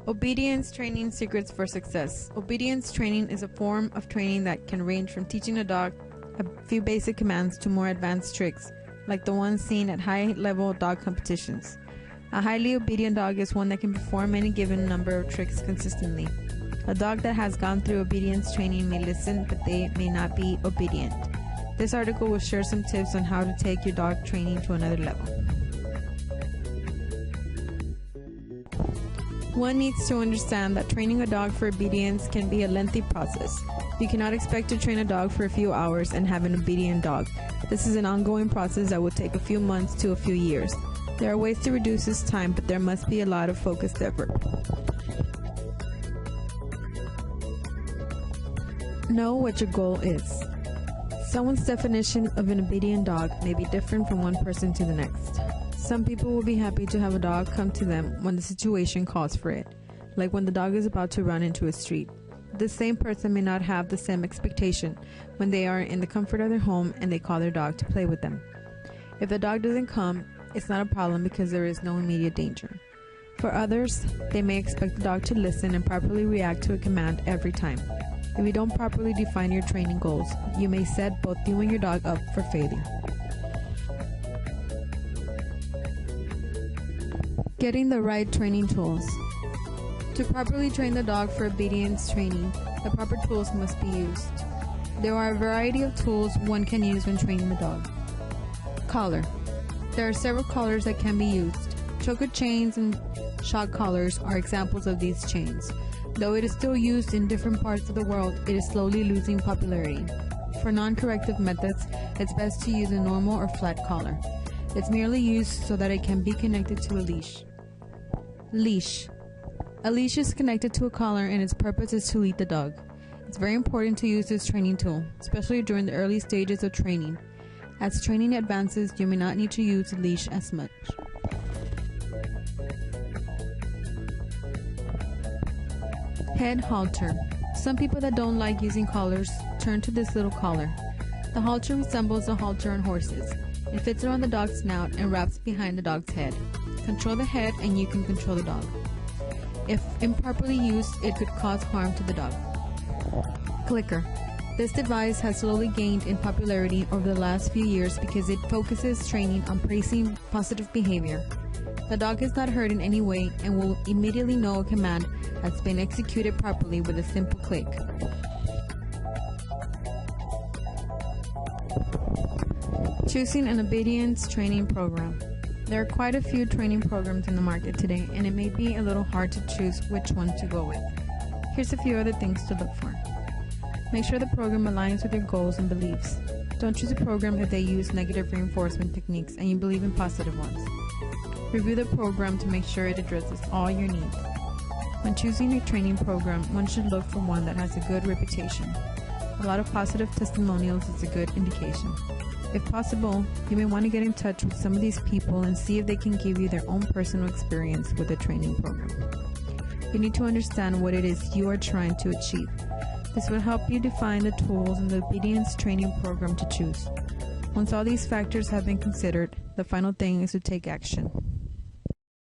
Obedience training secrets for success. Obedience training is a form of training that can range from teaching a dog a few basic commands to more advanced tricks, like the ones seen at high-level dog competitions. A highly obedient dog is one that can perform any given number of tricks consistently. A dog that has gone through obedience training may listen, but they may not be obedient. This article will share some tips on how to take your dog training to another level. One needs to understand that training a dog for obedience can be a lengthy process. You cannot expect to train a dog for a few hours and have an obedient dog. This is an ongoing process that will take a few months to a few years. There are ways to reduce this time, but there must be a lot of focused effort. Know what your goal is. Someone's definition of an obedient dog may be different from one person to the next. Some people will be happy to have a dog come to them when the situation calls for it, like when the dog is about to run into a street. The same person may not have the same expectation when they are in the comfort of their home and they call their dog to play with them. If the dog doesn't come, it's not a problem because there is no immediate danger. For others, they may expect the dog to listen and properly react to a command every time. If you don't properly define your training goals, you may set both you and your dog up for failure. Getting the right training tools. To properly train the dog for obedience training, the proper tools must be used. There are a variety of tools one can use when training the dog. Collar. There are several collars that can be used. Choker chains and shock collars are examples of these chains. Though it is still used in different parts of the world, it is slowly losing popularity. For non-corrective methods, it's best to use a normal or flat collar. It's merely used so that it can be connected to a leash. Leash. A leash is connected to a collar and its purpose is to lead the dog. It's very important to use this training tool, especially during the early stages of training. As training advances, you may not need to use the leash as much. Head halter. Some people that don't like using collars turn to this little collar. The halter resembles a halter on horses. It fits around the dog's snout and wraps behind the dog's head. Control the head and you can control the dog. If improperly used, it could cause harm to the dog. Clicker. This device has slowly gained in popularity over the last few years because it focuses training on praising positive behavior. The dog is not hurt in any way and will immediately know a command has been executed properly with a simple click. Choosing an obedience training program. There are quite a few training programs in the market today, and it may be a little hard to choose which one to go with. Here's a few other things to look for. Make sure the program aligns with your goals and beliefs. Don't choose a program if they use negative reinforcement techniques and you believe in positive ones. Review the program to make sure it addresses all your needs. When choosing a training program, one should look for one that has a good reputation. A lot of positive testimonials is a good indication. If possible, you may want to get in touch with some of these people and see if they can give you their own personal experience with the training program. You need to understand what it is you are trying to achieve. This will help you define the tools and the obedience training program to choose. Once all these factors have been considered, the final thing is to take action.